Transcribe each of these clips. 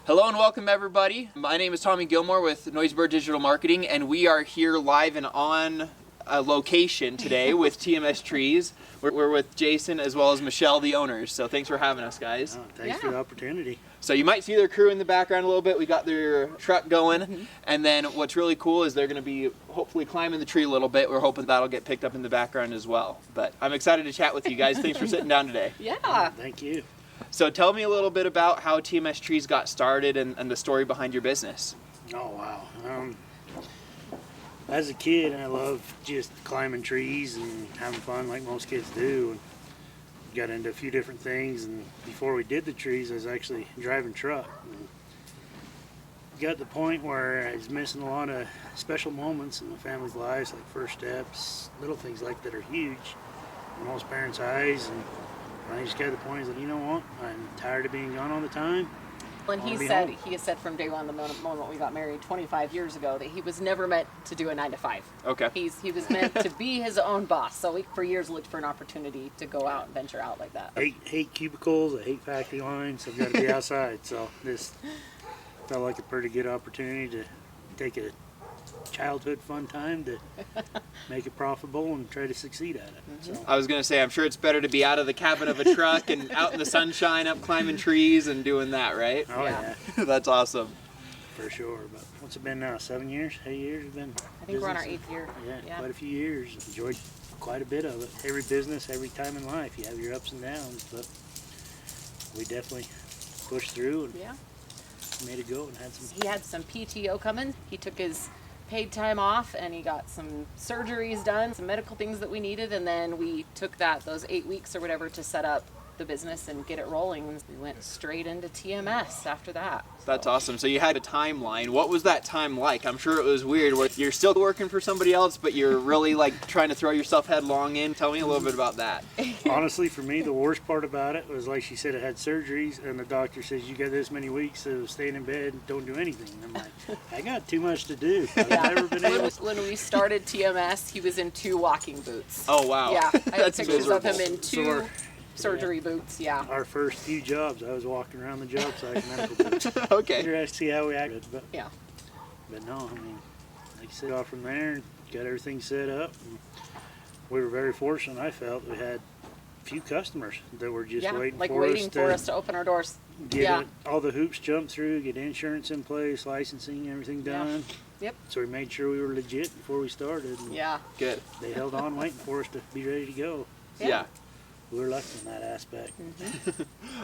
Hello and welcome everybody. My name is Tommy Gilmore with Noisebird Digital Marketing, and we are here live and on location today with TMS Trees. We're with Jason as well as Michelle, the owners. So thanks for having us, guys. Oh, thanks for the opportunity. So you might see their crew in the background a little bit. We got their truck going, and then what's really cool is they're going to be hopefully climbing the tree a little bit. We're hoping that'll get picked up in the background as well. But I'm excited to chat with you guys. Thanks for sitting down today. Yeah. Thank you. So tell me a little bit about how TMS Trees got started and the story behind your business. Oh, wow. As a kid, I loved just climbing trees and having fun like most kids do. And got into a few different things, and before we did the trees, I was actually driving truck. And got to the point where I was missing a lot of special moments in my family's lives, like first steps, little things like that are huge in most parents' eyes. And I just got to the point, I was like, you know what, I'm tired of being gone all the time. And he has said from day one, the moment we got married 25 years ago, that he was never meant to do a 9-to-5. Okay. He was meant to be his own boss. So we, for years, looked for an opportunity to go out and venture out like that. I hate cubicles, I hate factory lines, I've got to be outside. So this felt like a pretty good opportunity to take a childhood fun time to make it profitable and try to succeed at it. So. I was going to say, I'm sure it's better to be out of the cabin of a truck and out in the sunshine, up climbing trees and doing that, right? Oh yeah. That's awesome. For sure. But what's it been now? 7 years? 8 years? It's been. I think we're on our 8th year. Yeah, quite a few years. Enjoyed quite a bit of it. Every business, every time in life, you have your ups and downs, but we definitely pushed through and made it go and had some. He had some PTO coming. He took his paid time off and he got some surgeries done, some medical things that we needed, and then we took those 8 weeks or whatever to set up the business and get it rolling. We went straight into TMS after that. That's awesome. So you had a timeline. What was that time like? I'm sure it was weird where you're still working for somebody else, but you're really like trying to throw yourself headlong in. Tell me a little bit about that. Honestly, for me, the worst part about it was, like she said, I had surgeries and the doctor says you got this many weeks of staying in bed and don't do anything. And I'm like, I got too much to do. I've never been able to. When we started TMS, he was in 2 walking boots. Oh wow. Yeah, I have pictures miserable. of him in 2 surgery boots, Our first few jobs, I was walking around the job site in medical boots. Okay. To see how we acted, but but no, I mean, like I said, off from there and got everything set up. And we were very fortunate. I felt we had a few customers that were just waiting for us to open our doors. Get all the hoops jumped through, get insurance in place, licensing, everything done. Yep. So we made sure we were legit before we started. And Good. They held on waiting for us to be ready to go. Yeah. We were lucky in that aspect.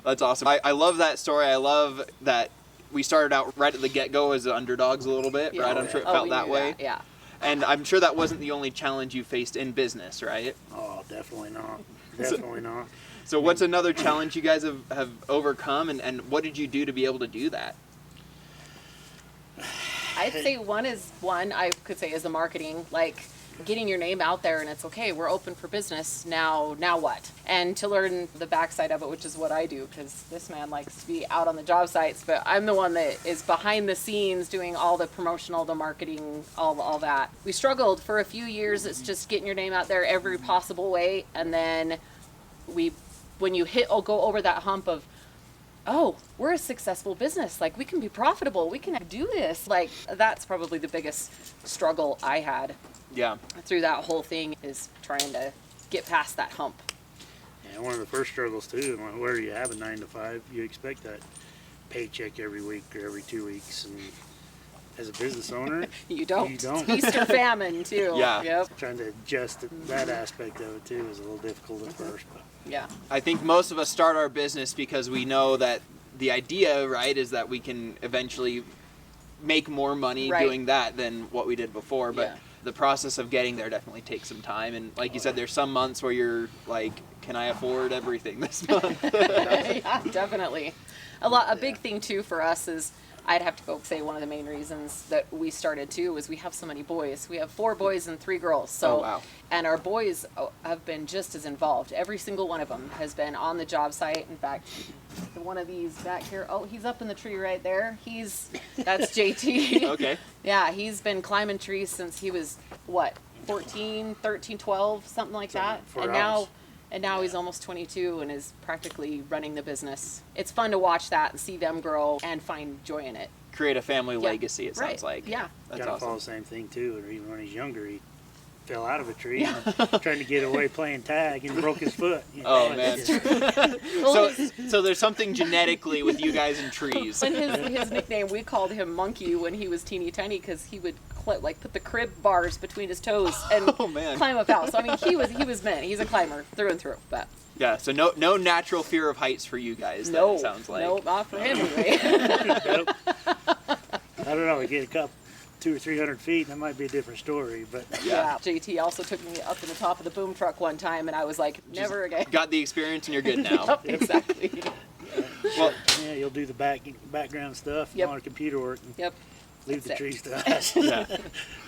That's awesome. I love that story. I love that we started out right at the get-go as underdogs a little bit, right? I'm sure it felt that way. Yeah. And I'm sure that wasn't the only challenge you faced in business, right? Oh, definitely not. Definitely not. So what's another challenge you guys have overcome, and what did you do to be able to do that? I'd say one I could say is the marketing, like getting your name out there and it's okay, we're open for business, now what? And to learn the backside of it, which is what I do, because this man likes to be out on the job sites, but I'm the one that is behind the scenes doing all the promotional, the marketing, all that. We struggled for a few years. It's just getting your name out there every possible way, and then when you go over that hump of, oh, we're a successful business, like we can be profitable, we can do this, like that's probably the biggest struggle I had through that whole thing, is trying to get past that hump. Yeah, one of the first struggles too, where you have a 9-to-5, you expect that paycheck every week or every 2 weeks, and as a business owner you don't. Feast or famine too. Trying to adjust that aspect of it too is a little difficult at first, but I think most of us start our business because we know that the idea, right, is that we can eventually make more money doing that than what we did before, but the process of getting there definitely takes some time, and like you said, there's some months where you're like, can I afford everything this month? Yeah, definitely. A big thing too for us is, I'd have to go say one of the main reasons that we started too was we have so many boys. We have 4 boys and 3 girls. So, and our boys have been just as involved. Every single one of them has been on the job site. In fact, one of these back here, he's up in the tree right there. That's JT. Okay. Yeah, he's been climbing trees since he was, 14, 13, 12, something like that. And And now he's almost 22 and is practically running the business. It's fun to watch that and see them grow and find joy in it. Create a family legacy, it sounds like. Yeah. That's That's follow awesome. the same thing too. Or even when he's younger, he fell out of a tree trying to get away playing tag and broke his foot. Oh, man. Well, So there's something genetically with you guys and trees. and his nickname, we called him Monkey when he was teeny tiny because he would put the crib bars between his toes and climb up out. So I mean, he was meant. He's a climber through and through. But Yeah, so no natural fear of heights for you guys. no, It sounds like. no, not for him anyway. Nope. I don't know. We get a couple, 200 or 300 feet, that might be a different story. But Yeah. JT also took me up in the top of the boom truck one time, and I was like, never again. Got the experience and you're good now. Yep, exactly. Well, yeah, you'll do the background stuff Yep. on computer work. And Yep. leave the That's it. trees to us. yeah.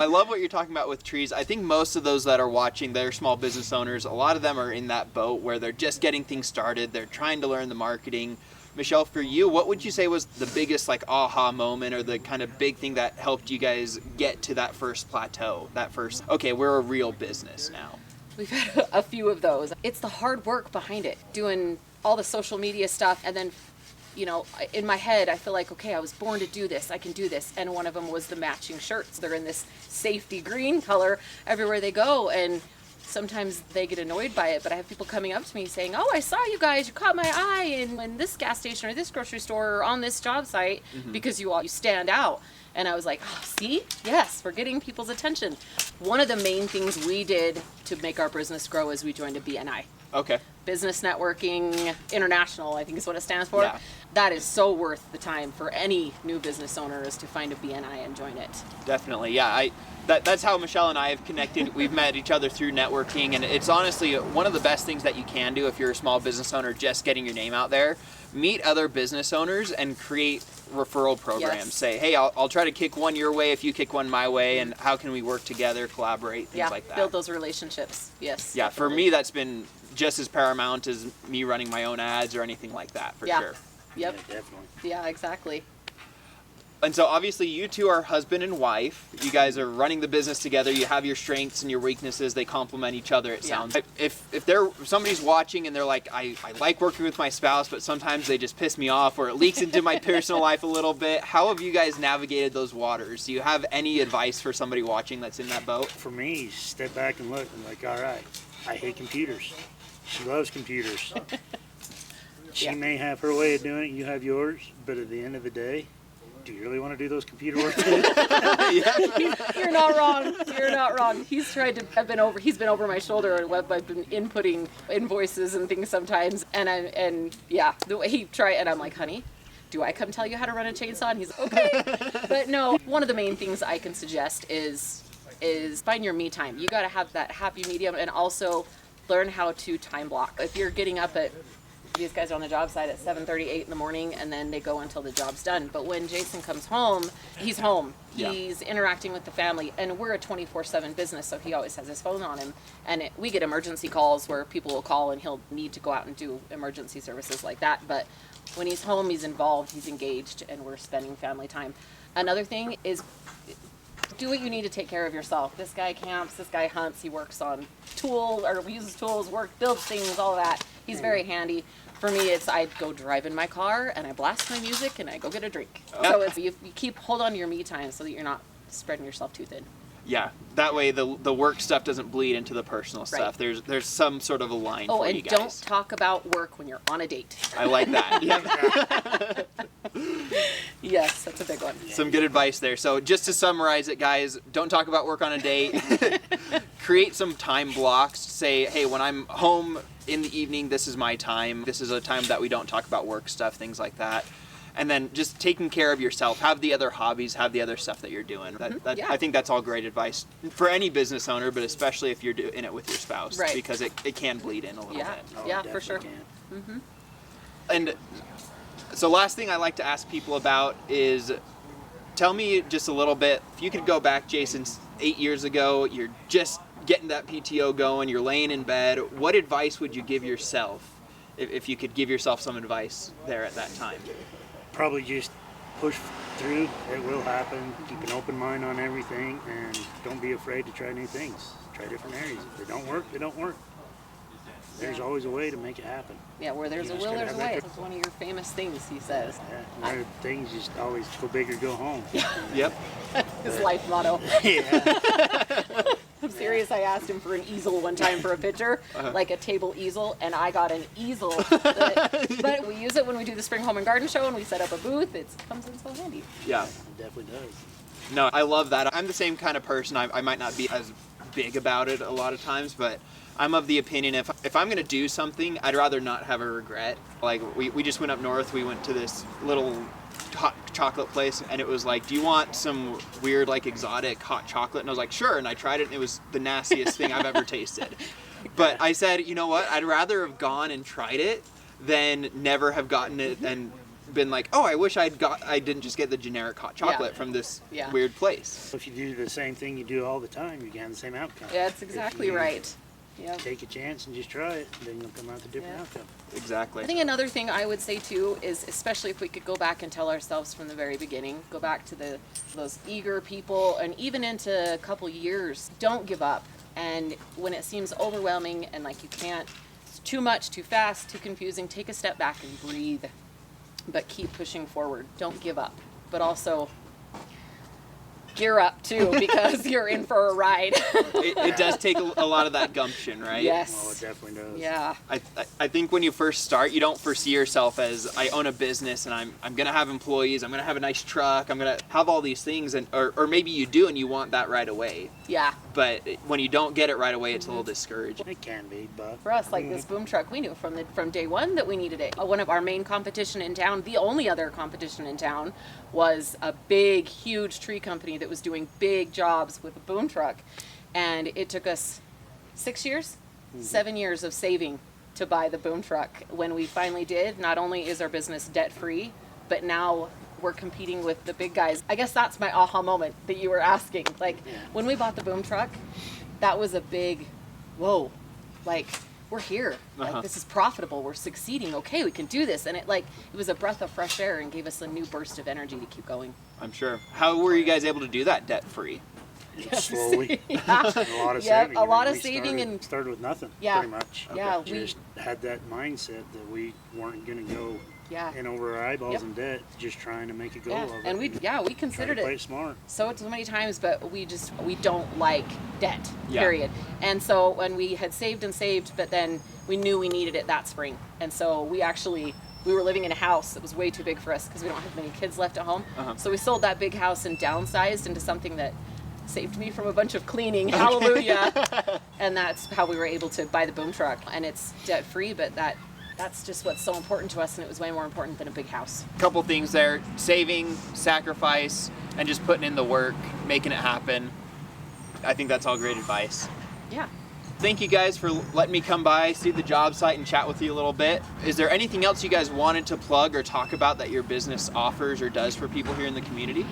I love what you're talking about with trees. I think most of those that are watching, they're small business owners. A lot of them are in that boat where they're just getting things started. They're trying to learn the marketing. Michele, for you, what would you say was the biggest aha moment or the kind of big thing that helped you guys get to that first plateau? That first, okay, we're a real business now. We've had a few of those. It's the hard work behind it, doing all the social media stuff, and then, in my head, I feel like, okay, I was born to do this. I can do this. And one of them was the matching shirts. They're in this safety green color everywhere they go, and sometimes they get annoyed by it, but I have people coming up to me saying, oh, I saw you guys, you caught my eye in this gas station or this grocery store or on this job site because you stand out. And I was like, oh, see? Yes, we're getting people's attention. One of the main things we did to make our business grow is we joined a BNI. Okay. Business Networking International, I think is what it stands for. Yeah. That is so worth the time for any new business owner is to find a BNI and join it. Definitely, yeah. That's how Michele and I have connected. We've met each other through networking, and it's honestly one of the best things that you can do if you're a small business owner just getting your name out there. Meet other business owners and create referral programs. Yes. Say, hey, I'll try to kick one your way if you kick one my way, and how can we work together, collaborate, things like that. Build those relationships. Yes. Yeah, for me, that's been just as paramount as me running my own ads or anything like that, for sure. Yep. Yeah, definitely. Yeah, exactly. And so obviously you two are husband and wife. You guys are running the business together. You have your strengths and your weaknesses. They complement each other, it sounds. If somebody's watching and they're like, I like working with my spouse, but sometimes they just piss me off or it leaks into my personal life a little bit. How have you guys navigated those waters? Do you have any advice for somebody watching that's in that boat? For me, step back and look and like, all right, I hate computers. She loves computers. She may have her way of doing it, you have yours, but at the end of the day, do you really want to do those computer work? You're not wrong. You're not wrong. He's tried to he's been over my shoulder and I've been inputting invoices and things sometimes the way he tried and I'm like, honey, do I come tell you how to run a chainsaw? And he's like, okay. But no, one of the main things I can suggest is find your me time. You got to have that happy medium and also learn how to time block. If you're getting up at these guys are on the job site at 7:30, 8 in the morning, and then they go until the job's done. But when Jason comes home, he's home. He's interacting with the family, and we're a 24/7 business, so he always has his phone on him. And we get emergency calls where people will call, and he'll need to go out and do emergency services like that. But when he's home, he's involved, he's engaged, and we're spending family time. Another thing is do what you need to take care of yourself. This guy camps, this guy hunts, he works on tools, or uses tools, builds things, all that. He's very handy. For me, it's I go drive in my car and I blast my music and I go get a drink. So it's you hold on to your me time so that you're not spreading yourself too thin. Yeah, that way the work stuff doesn't bleed into the personal stuff. There's some sort of a line for you guys. Oh, and don't talk about work when you're on a date. I like that. Yeah. Yes, that's a big one. Some good advice there. So just to summarize it, guys, don't talk about work on a date. Create some time blocks. Say, hey, when I'm home in the evening, this is my time. This is a time that we don't talk about work stuff, things like that. And then just taking care of yourself. Have the other hobbies, have the other stuff that you're doing. I think that's all great advice for any business owner, but especially if you're in it with your spouse, because it can bleed in a little bit. Yeah, for sure. And so last thing I like to ask people about is, tell me just a little bit, if you could go back, Jason, 8 years ago, you're just getting that PTO going, you're laying in bed, what advice would you give yourself if you could give yourself some advice there at that time? Probably just push through. It will happen. Keep an open mind on everything, and don't be afraid to try new things. Try different areas. If they don't work, they don't work. there's always a way to make it happen. Yeah, where there's a will, there's a way. It's one of your famous things, he says. Yeah, one of the things, just always go big or go home. Yep. His life motto. Yeah. I'm serious. I asked him for an easel one time for a picture, like a table easel, and I got an easel. But we use it when we do the Spring Home and Garden Show and we set up a booth. It comes in so handy. Yeah. It definitely does. No, I love that. I'm the same kind of person. I might not be as big about it a lot of times, but I'm of the opinion if I'm going to do something, I'd rather not have a regret. Like, we just went up north. We went to this little hot chocolate place, and it was like, do you want some weird, like, exotic hot chocolate? And I was like, sure. And I tried it, and it was the nastiest thing I've ever tasted. But I said, you know what? I'd rather have gone and tried it than never have gotten it and been like, oh, I wish I didn't just get the generic hot chocolate from this weird place. If you do the same thing you do all the time, you get the same outcome. Yeah, that's exactly right. Yep. Take a chance and just try it, then you'll come out with a different outcome. Exactly. I think another thing I would say too is, especially if we could go back and tell ourselves from the very beginning, go back to those eager people, and even into a couple years, don't give up. And when it seems overwhelming and like you can't, it's too much, too fast, too confusing, take a step back and breathe. But keep pushing forward. Don't give up. But also gear up too, because you're in for a ride. It does take a lot of that gumption, right? Yes. Oh, it definitely does. Yeah. I think when you first start, you don't foresee yourself as, I own a business and I'm going to have employees, I'm going to have a nice truck, I'm going to have all these things, and or maybe you do and you want that right away. Yeah. But when you don't get it right away, it's a little discouraging. It can be, but For us, like this boom truck, we knew from day one that we needed it. One of our main competition in town, the only other competition in town, was a big, huge tree company that was doing big jobs with a boom truck. And it took us 6 years, 7 years of saving to buy the boom truck. When we finally did, not only is our business debt-free, but now we're competing with the big guys. I guess that's my aha moment that you were asking. Like, when we bought the boom truck, that was a big, whoa, like, we're here. Like, this is profitable. We're succeeding. Okay, we can do this. And it was a breath of fresh air and gave us a new burst of energy to keep going. I'm sure. How were you guys able to do that debt-free? slowly. Yeah. A lot of saving. A lot of We saving and started with nothing. Yeah. Pretty much. Yeah, We just had that mindset that we weren't going to go in over our eyeballs in debt, just trying to make a go of it. And we considered play it smart. so many times, but we don't like debt, period. And so when we had saved and saved, but then we knew we needed it that spring. And so we were living in a house that was way too big for us because we don't have many kids left at home. So we sold that big house and downsized into something that saved me from a bunch of cleaning. Hallelujah. And that's how we were able to buy the boom truck. And it's debt free, but that's just what's so important to us, and it was way more important than a big house. Couple things there: saving, sacrifice, and just putting in the work, making it happen. I think that's all great advice. Yeah. Thank you guys for letting me come by, see the job site, and chat with you a little bit. Is there anything else you guys wanted to plug or talk about that your business offers or does for people here in the community?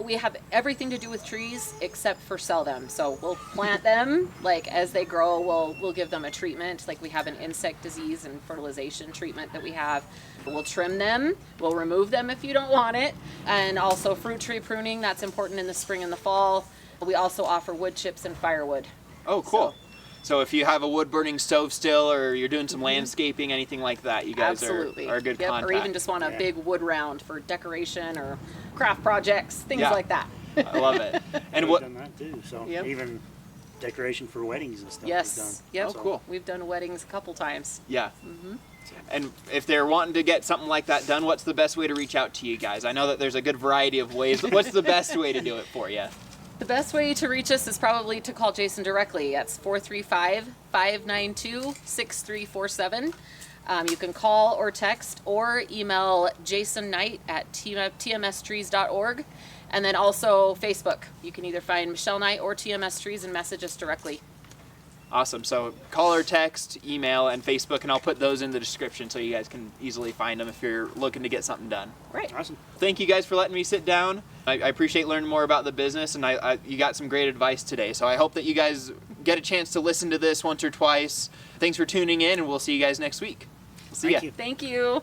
We have everything to do with trees except for sell them. So we'll plant them, like as they grow, we'll give them a treatment. Like we have an insect disease and fertilization treatment that we have. We'll trim them, we'll remove them if you don't want it. And also fruit tree pruning, that's important in the spring and the fall. We also offer wood chips and firewood. Oh, cool. So if you have a wood burning stove still, or you're doing some landscaping, anything like that, you guys are a good contact. Or even just want a big wood round for decoration or craft projects, things like that. I love it. And We've done that too. So Yep. even decoration for weddings and stuff. Yes. We've done. Yep. Oh, cool. We've done weddings a couple times. Yeah. And if they're wanting to get something like that done, what's the best way to reach out to you guys? I know that there's a good variety of ways, but what's the best way to do it for you? The best way to reach us is probably to call Jason directly. That's 435-592-6347. You can call or text or email Jason Knight at tmstrees.org. And then also Facebook. You can either find Michele Knight or TMS Trees and message us directly. Awesome. So call or text, email, and Facebook, and I'll put those in the description so you guys can easily find them if you're looking to get something done. Right. Awesome. Thank you guys for letting me sit down. I appreciate learning more about the business, and you got some great advice today. So I hope that you guys get a chance to listen to this once or twice. Thanks for tuning in, and we'll see you guys next week. See ya. Thank you. Thank you.